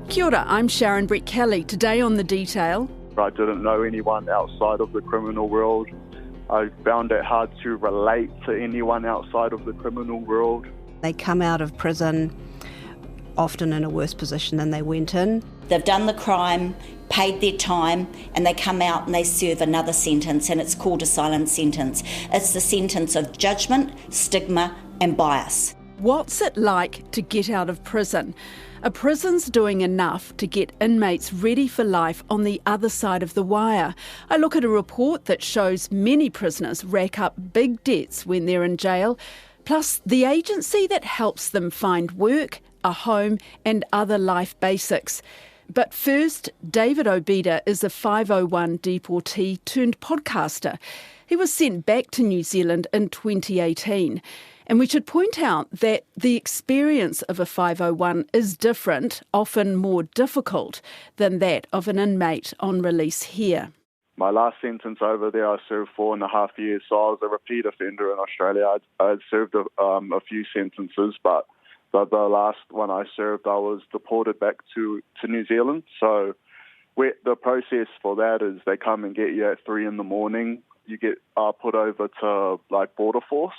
Kia ora, I'm Sharon Brett Kelly. Today on The Detail. I didn't know anyone outside of the criminal world. I found it hard to relate to anyone outside of the criminal world. They come out of prison often in a worse position than they went in. They've done the crime, paid their time, and they come out and they serve another sentence, and it's called a silent sentence. It's the sentence of judgment, stigma, and bias. What's it like to get out of prison? Are prisons doing enough to get inmates ready for life on the other side of the wire? I look at a report that shows many prisoners rack up big debts when they're in jail, plus the agency that helps them find work, a home and other life basics. But first, David Obida is a 501 deportee turned podcaster. He was sent back to New Zealand in 2018. And we should point out that the experience of a 501 is different, often more difficult than that of an inmate on release here. My last sentence over there, I served 4.5 years, so I was a repeat offender in Australia. I'd served a few sentences, but the last one I served, I was deported back to New Zealand. So the process for that is they come and get you at 3 a.m. You get put over to Border Force.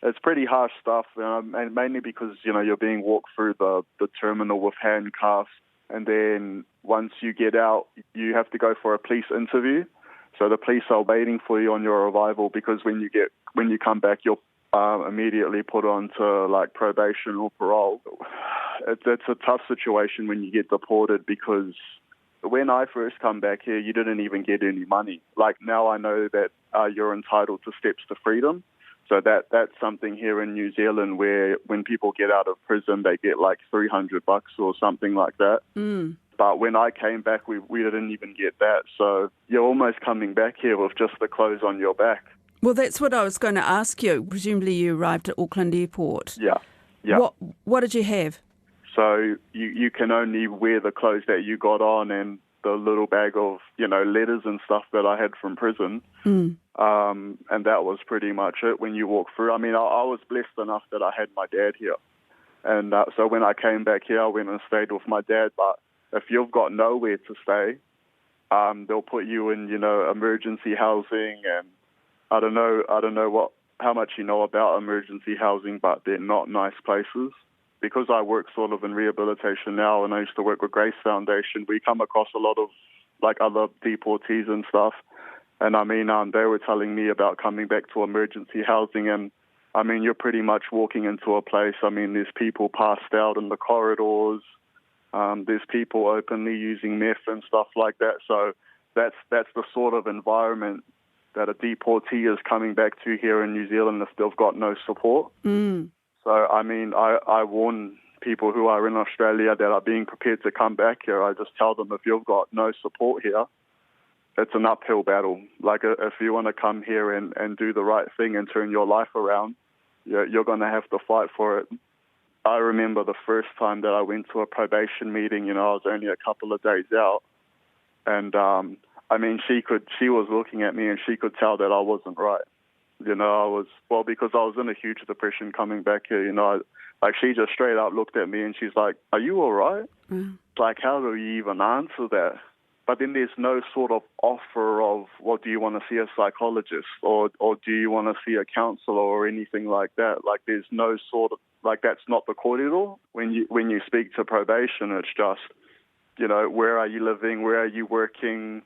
It's pretty harsh stuff, and mainly because, you're being walked through the terminal with handcuffs, and then once you get out, you have to go for a police interview. So the police are waiting for you on your arrival, because when you come back, you're immediately put onto probation or parole. It's a tough situation when you get deported, because when I first come back here, you didn't even get any money. Now I know that you're entitled to steps to freedom. So that's something here in New Zealand where when people get out of prison, they get $300 or something like that. Mm. But when I came back, we didn't even get that. So you're almost coming back here with just the clothes on your back. Well, that's what I was going to ask you. Presumably you arrived at Auckland Airport. Yeah. What did you have? So you can only wear the clothes that you got on and the little bag of, letters and stuff that I had from prison. Mm. And that was pretty much it when you walk through. I mean, I was blessed enough that I had my dad here. And so when I came back here, I went and stayed with my dad. But if you've got nowhere to stay, they'll put you in, emergency housing. And I don't know how much you know about emergency housing, but they're not nice places. Because I work sort of in rehabilitation now, and I used to work with Grace Foundation, we come across a lot of other deportees and stuff. And I mean, they were telling me about coming back to emergency housing, and I mean, you're pretty much walking into a place. I mean, there's people passed out in the corridors. There's people openly using meth and stuff like that. So that's the sort of environment that a deportee is coming back to here in New Zealand if they've got no support. Mm. So, I mean, I warn people who are in Australia that are being prepared to come back here. I just tell them if you've got no support here, it's an uphill battle. If you want to come here and do the right thing and turn your life around, you're going to have to fight for it. I remember the first time that I went to a probation meeting, I was only a couple of days out. And, I mean, she was looking at me and she could tell that I wasn't right. Because I was in a huge depression coming back here, she just straight up looked at me and she's like, "Are you all right?" Mm. How do you even answer that? But then there's no sort of offer of, well, do you want to see a psychologist or do you want to see a counsellor or anything like that? There's no sort of, that's not the corridor. When you speak to probation, it's just, where are you living? Where are you working?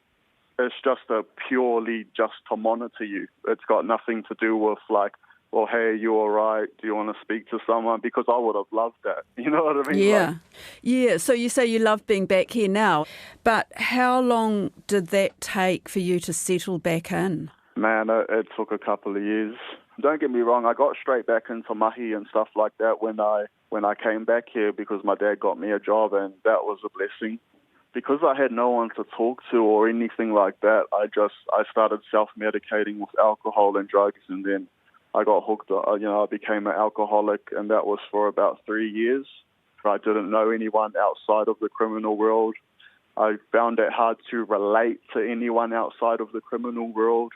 It's just purely just to monitor you. It's got nothing to do with well, hey, are you all right? Do you want to speak to someone? Because I would have loved that. You know what I mean? Yeah. Yeah. So you say you love being back here now, but how long did that take for you to settle back in? Man, it took a couple of years. Don't get me wrong, I got straight back into mahi and stuff like that when I came back here because my dad got me a job, and that was a blessing. Because I had no one to talk to or anything like that, I started self-medicating with alcohol and drugs, and then I got hooked. I became an alcoholic, and that was for about 3 years. I didn't know anyone outside of the criminal world. I found it hard to relate to anyone outside of the criminal world.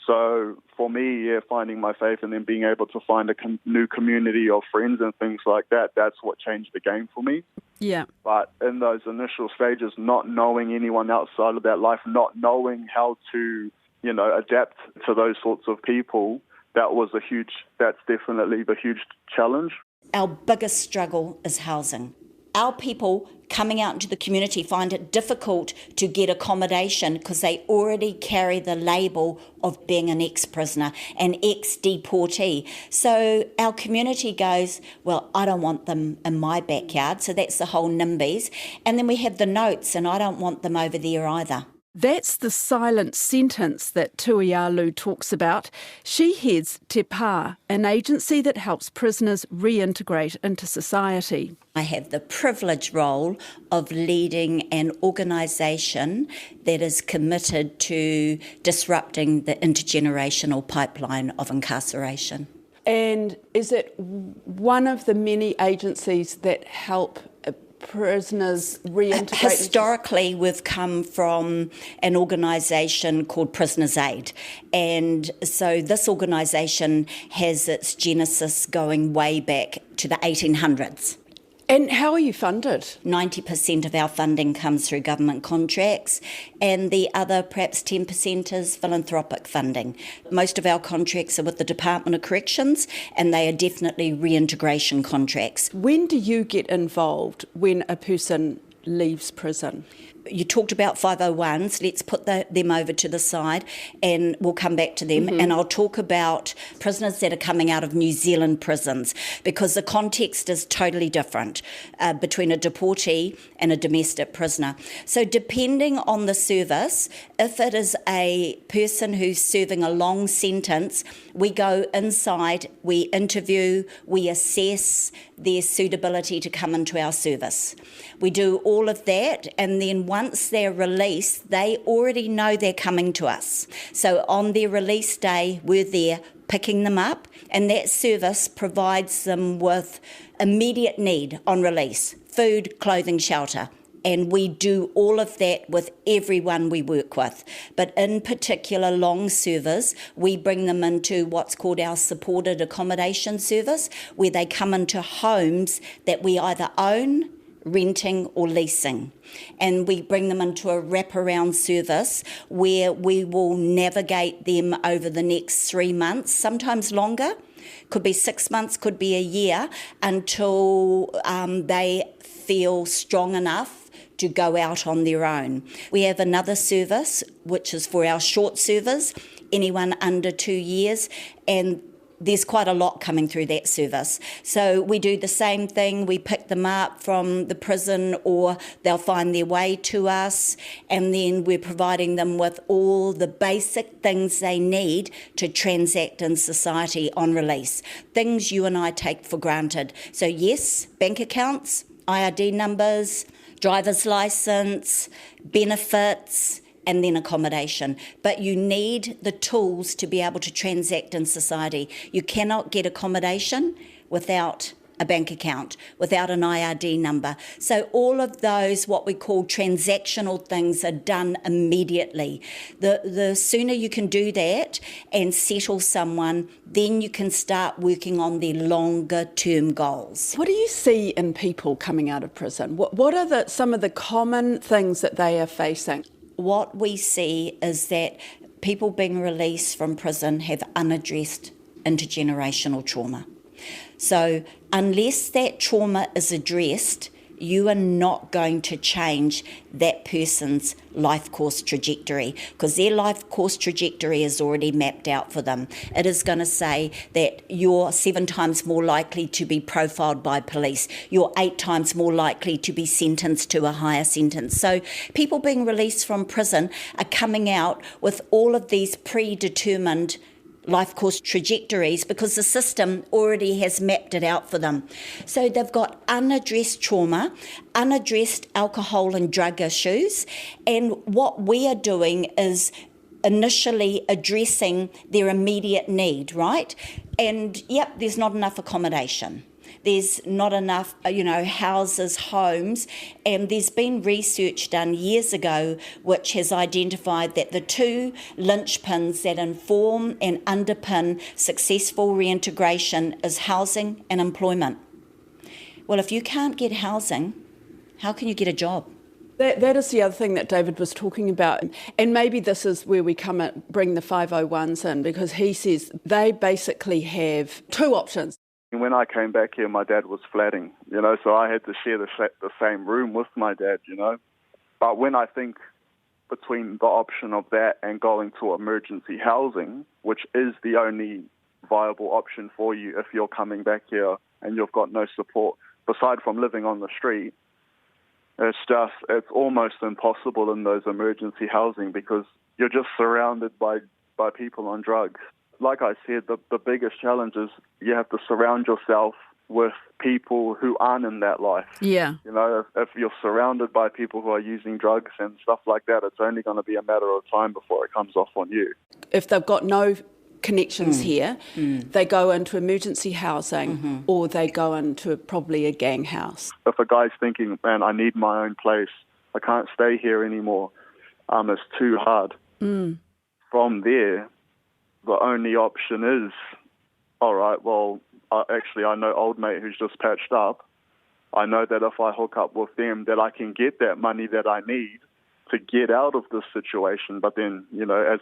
So for me, finding my faith and then being able to find a new community of friends and things like that, that's what changed the game for me. Yeah. But in those initial stages, not knowing anyone outside of that life, not knowing how to, adapt to those sorts of people, that's definitely the huge challenge. Our biggest struggle is housing. Our people coming out into the community find it difficult to get accommodation because they already carry the label of being an ex-prisoner, an ex-deportee. So our community goes, well, I don't want them in my backyard, so that's the whole NIMBYs. And then we have the notes, and I don't want them over there either. That's the silent sentence that Tuialu talks about. She heads Te Pā, an agency that helps prisoners reintegrate into society. I have the privileged role of leading an organisation that is committed to disrupting the intergenerational pipeline of incarceration. And is it one of the many agencies that help prisoners reintegrate? Historically, we've come from an organisation called Prisoners Aid. And so this organisation has its genesis going way back to the 1800s. And how are you funded? 90% of our funding comes through government contracts, and the other perhaps 10% is philanthropic funding. Most of our contracts are with the Department of Corrections, and they are definitely reintegration contracts. When do you get involved when a person leaves prison? You talked about 501s. Let's put them over to the side and we'll come back to them. Mm-hmm. And I'll talk about prisoners that are coming out of New Zealand prisons, because the context is totally different between a deportee and a domestic prisoner. So depending on the service, if it is a person who's serving a long sentence, we go inside, we interview, we assess their suitability to come into our service. We do all of that, and then once they're released, they already know they're coming to us. So on their release day, we're there picking them up, and that service provides them with immediate need on release: food, clothing, shelter. And we do all of that with everyone we work with. But in particular, long servers, we bring them into what's called our supported accommodation service, where they come into homes that we either own, renting or leasing. And we bring them into a wraparound service where we will navigate them over the next 3 months, sometimes longer. Could be 6 months, could be a year, until they feel strong enough to go out on their own. We have another service, which is for our short servers, anyone under 2 years, and there's quite a lot coming through that service. So we do the same thing. We pick them up from the prison, or they'll find their way to us, and then we're providing them with all the basic things they need to transact in society on release, things you and I take for granted. So yes, bank accounts, IRD numbers, driver's license, benefits, and then accommodation. But you need the tools to be able to transact in society. You cannot get accommodation without a bank account, without an IRD number. So all of those, what we call transactional things, are done immediately. The sooner you can do that and settle someone, then you can start working on their longer term goals. What do you see in people coming out of prison? What are some of the common things that they are facing? What we see is that people being released from prison have unaddressed intergenerational trauma. So unless that trauma is addressed, you are not going to change that person's life course trajectory, because their life course trajectory is already mapped out for them. It is going to say that you're 7 times more likely to be profiled by police. You're 8 times more likely to be sentenced to a higher sentence. So people being released from prison are coming out with all of these predetermined life course trajectories, because the system already has mapped it out for them. So they've got unaddressed trauma, unaddressed alcohol and drug issues, and what we are doing is initially addressing their immediate need, right? And yep, there's not enough accommodation. There's not enough, houses, homes, and there's been research done years ago which has identified that the 2 linchpins that inform and underpin successful reintegration is housing and employment. Well, if you can't get housing, How can you get a job? That is the other thing that David was talking about. And maybe this is where we bring the 501s in, because he says they basically have two options. When I came back here, my dad was flatting, so I had to share the same room with my dad, But when I think between the option of that and going to emergency housing, which is the only viable option for you if you're coming back here and you've got no support, aside from living on the street, it's almost impossible in those emergency housing because you're just surrounded by people on drugs. Like I said, the biggest challenge is you have to surround yourself with people who aren't in that life. Yeah. If you're surrounded by people who are using drugs and stuff like that, it's only going to be a matter of time before it comes off on you. If they've got no connections here, they go into emergency housing or they go into probably a gang house. If a guy's thinking, man, I need my own place, I can't stay here anymore, it's too hard. From there, the only option is, all right, well, I know old mate who's just patched up. I know that if I hook up with them, that I can get that money that I need to get out of this situation. But then, as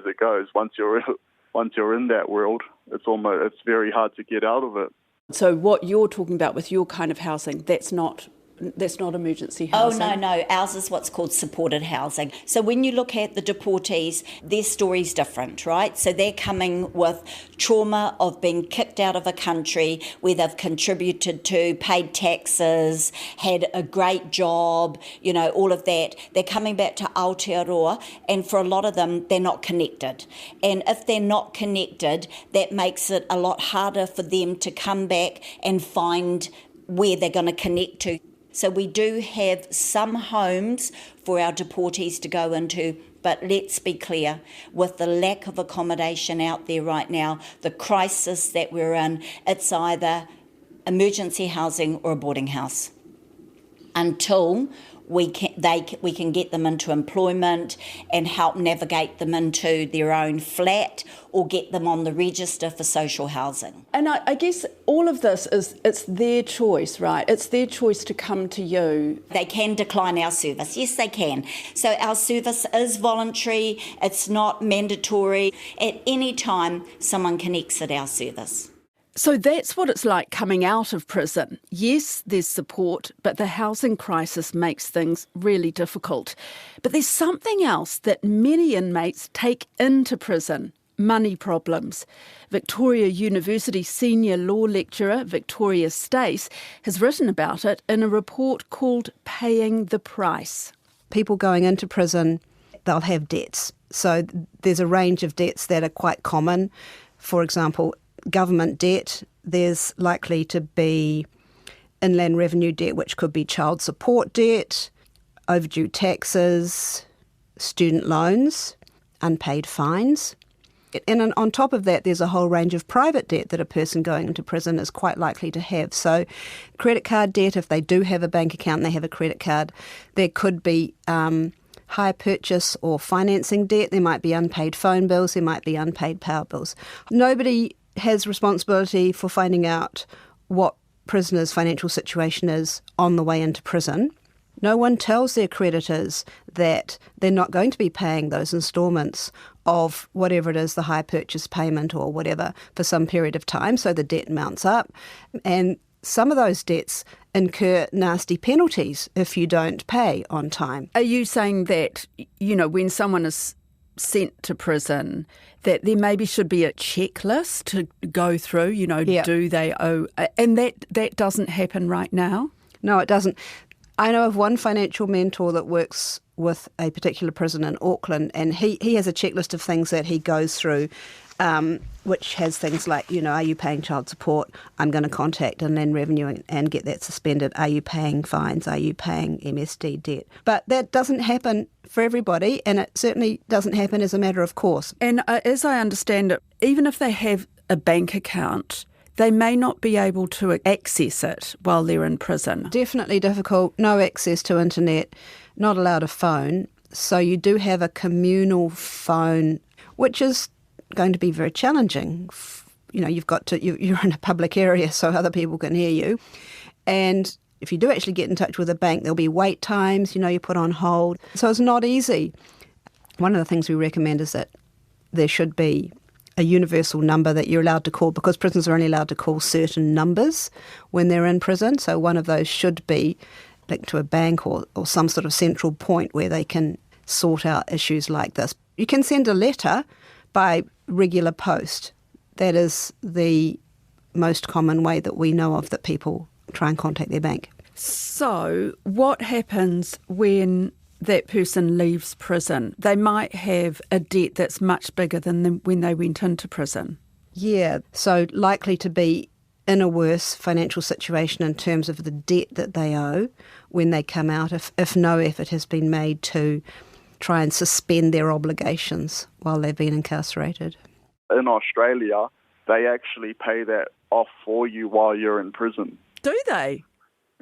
it goes, once you're in that world, it's very hard to get out of it. So what you're talking about with your kind of housing, that's not emergency housing. Oh, no. Ours is what's called supported housing. So when you look at the deportees, their story's different, right? So they're coming with trauma of being kicked out of a country where they've contributed to, paid taxes, had a great job, all of that. They're coming back to Aotearoa, and for a lot of them, they're not connected. And if they're not connected, that makes it a lot harder for them to come back and find where they're going to connect to. So we do have some homes for our deportees to go into, but let's be clear, with the lack of accommodation out there right now, the crisis that we're in, it's either emergency housing or a boarding house until we can get them into employment and help navigate them into their own flat or get them on the register for social housing. And I guess all of this it's their choice, right? It's their choice to come to you. They can decline our service. Yes, they can. So our service is voluntary. It's not mandatory. At any time, someone can exit our service. So that's what it's like coming out of prison. Yes, there's support, but the housing crisis makes things really difficult. But there's something else that many inmates take into prison: money problems. Victoria University senior law lecturer Victoria Stace has written about it in a report called Paying the Price. People going into prison, they'll have debts. So there's a range of debts that are quite common. For example, government debt, there's likely to be inland revenue debt, which could be child support debt, overdue taxes, student loans, unpaid fines. And on top of that, there's a whole range of private debt that a person going into prison is quite likely to have. So credit card debt, if they do have a bank account and they have a credit card, there could be hire purchase or financing debt. There might be unpaid phone bills. There might be unpaid power bills. Nobody has responsibility for finding out what prisoners' financial situation is on the way into prison. No one tells their creditors that they're not going to be paying those instalments of whatever it is, the hire purchase payment or whatever, for some period of time, so the debt mounts up. And some of those debts incur nasty penalties if you don't pay on time. Are you saying that, when someone is sent to prison, that there maybe should be a checklist to go through, do they owe, and that doesn't happen right now? No, it doesn't. I know of one financial mentor that works with a particular prison in Auckland, and he has a checklist of things that he goes through, which has things like, are you paying child support? I'm going to contact Inland Revenue and get that suspended. Are you paying fines? Are you paying MSD debt? But that doesn't happen for everybody, and it certainly doesn't happen as a matter of course. And as I understand it, even if they have a bank account, they may not be able to access it while they're in prison. Definitely difficult. No access to internet, not allowed a phone. So you do have a communal phone, which is going to be very challenging. You've got to, you're in a public area so other people can hear you. And if you do actually get in touch with a bank, there'll be wait times, you put on hold. So it's not easy. One of the things we recommend is that there should be a universal number that you're allowed to call, because prisoners are only allowed to call certain numbers when they're in prison. So one of those should be linked to a bank or some sort of central point where they can sort out issues like this. You can send a letter by regular post. That is the most common way that we know of that people try and contact their bank. So what happens when that person leaves prison? They might have a debt that's much bigger than when they went into prison. Yeah, so likely to be in a worse financial situation in terms of the debt that they owe when they come out, if no effort has been made to try and suspend their obligations while they've been incarcerated. In Australia, they actually pay that off for you while you're in prison. Do they?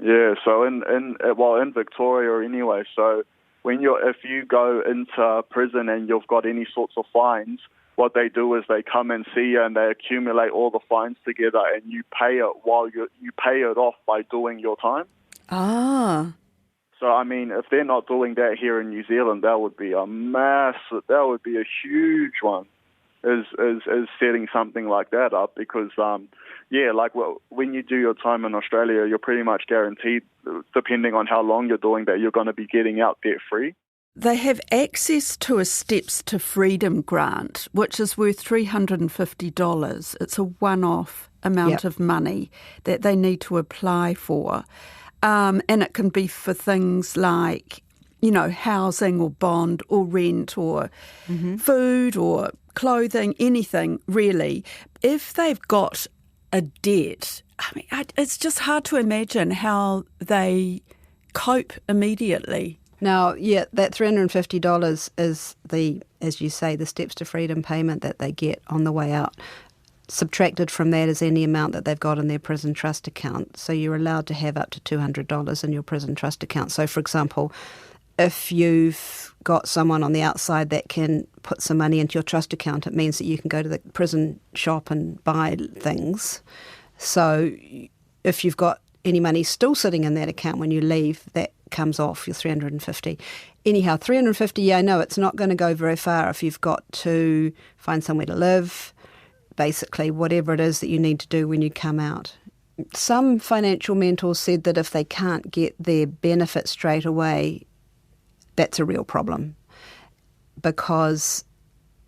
Yeah, so in Victoria anyway, so if you go into prison and you've got any sorts of fines, what they do is they come and see you and they accumulate all the fines together, and you pay it while you pay it off by doing your time. Ah. So I mean, if they're not doing that here in New Zealand, that would be a huge one, is setting something like that up, because when you do your time in Australia, you're pretty much guaranteed, depending on how long you're doing that, you're going to be getting out debt-free. They have access to a Steps to Freedom grant, which is worth $350. It's a one-off amount of money that they need to apply for. And it can be for things like, housing or bond or rent or food or clothing, anything really. If they've got a debt, it's just hard to imagine how they cope immediately. Now, that $350 is as you say, the Steps to Freedom payment that they get on the way out. Subtracted from that is any amount that they've got in their prison trust account. So you're allowed to have up to $200 in your prison trust account. So, for example, if you've got someone on the outside that can put some money into your trust account, it means that you can go to the prison shop and buy things. So if you've got any money still sitting in that account when you leave, that comes off your $350. Anyhow, $350, I know it's not going to go very far if you've got to find somewhere to live, basically whatever it is that you need to do when you come out. Some financial mentors said that if they can't get their benefit straight away, that's a real problem, because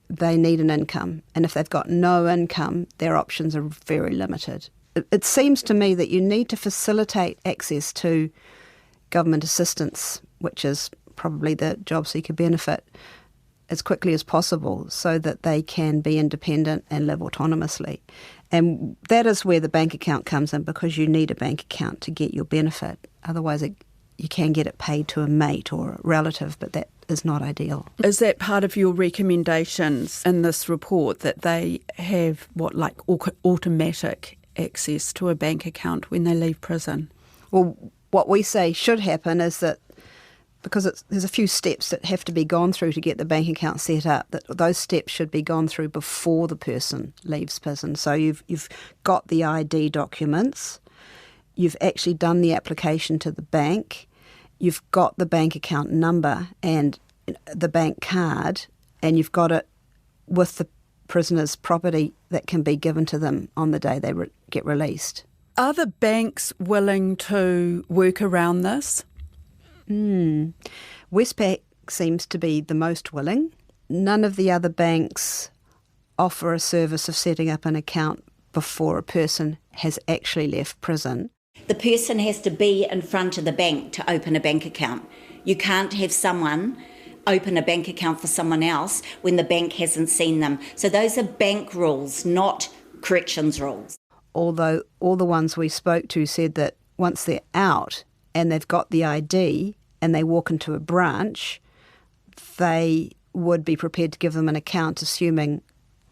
they need an income. And if they've got no income, their options are very limited. It seems to me that you need to facilitate access to government assistance, which is probably the job seeker benefit, as quickly as possible so that they can be independent and live autonomously. And that is where the bank account comes in, because you need a bank account to get your benefit. Otherwise, you can get it paid to a mate or a relative, but that is not ideal. Is that part of your recommendations in this report, that they have automatic access to a bank account when they leave prison? Well, what we say should happen is that, because there's a few steps that have to be gone through to get the bank account set up, that those steps should be gone through before the person leaves prison. So you've got the ID documents, you've actually done the application to the bank, you've got the bank account number and the bank card, and you've got it with the prisoner's property that can be given to them on the day they get released. Are the banks willing to work around this? Westpac seems to be the most willing. None of the other banks offer a service of setting up an account before a person has actually left prison. The person has to be in front of the bank to open a bank account. You can't have someone open a bank account for someone else when the bank hasn't seen them. So those are bank rules, not corrections rules. Although all the ones we spoke to said that once they're out and they've got the ID and they walk into a branch, they would be prepared to give them an account, assuming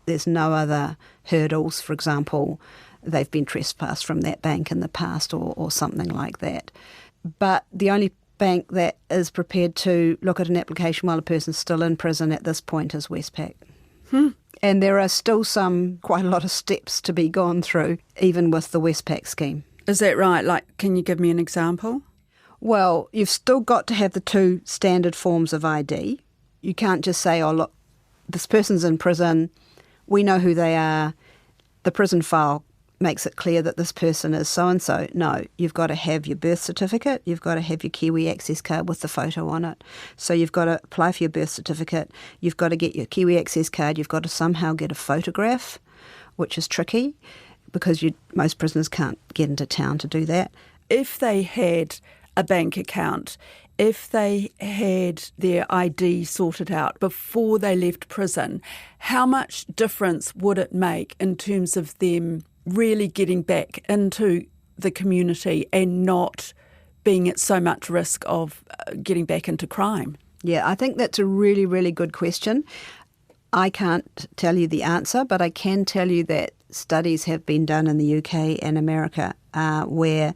there's no other hurdles. For example, they've been trespassed from that bank in the past or something like that. But the only bank that is prepared to look at an application while a person's still in prison at this point is Westpac. And there are still quite a lot of steps to be gone through, even with the Westpac scheme. Is that right? Like, can you give me an example? Well, you've still got to have the two standard forms of ID. You can't just say, oh, look, this person's in prison, we know who they are, the prison file makes it clear that this person is so-and-so. No, you've got to have your birth certificate, you've got to have your Kiwi Access card with the photo on it. So you've got to apply for your birth certificate, you've got to get your Kiwi Access card, you've got to somehow get a photograph, which is tricky because most prisoners can't get into town to do that. If they had a bank account, if they had their ID sorted out before they left prison, how much difference would it make in terms of them really getting back into the community and not being at so much risk of getting back into crime? Yeah, I think that's a really, really good question. I can't tell you the answer, but I can tell you that studies have been done in the UK and America where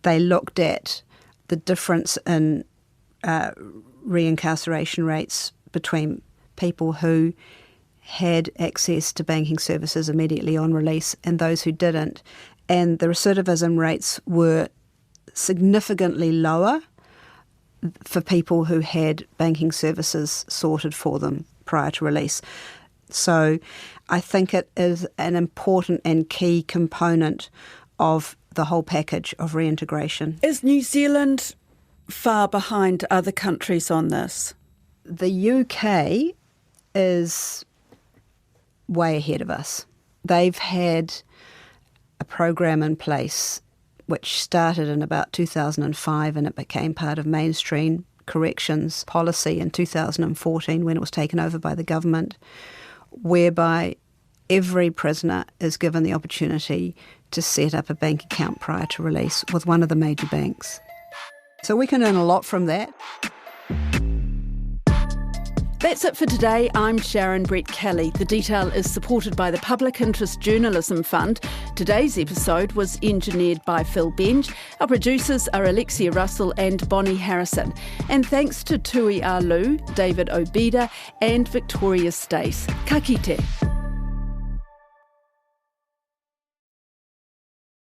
they looked at the difference in reincarceration rates between people who had access to banking services immediately on release and those who didn't. And the recidivism rates were significantly lower for people who had banking services sorted for them prior to release. So I think it is an important and key component of the whole package of reintegration. Is New Zealand far behind other countries on this? The UK is way ahead of us. They've had a program in place which started in about 2005 and it became part of mainstream corrections policy in 2014 when it was taken over by the government, whereby every prisoner is given the opportunity to set up a bank account prior to release with one of the major banks. So we can earn a lot from that. That's it for today. I'm Sharon Brett-Kelly. The Detail is supported by the Public Interest Journalism Fund. Today's episode was engineered by Phil Benj. Our producers are Alexia Russell and Bonnie Harrison. And thanks to Tui Alu, David Obida and Victoria Stace. Ka kite.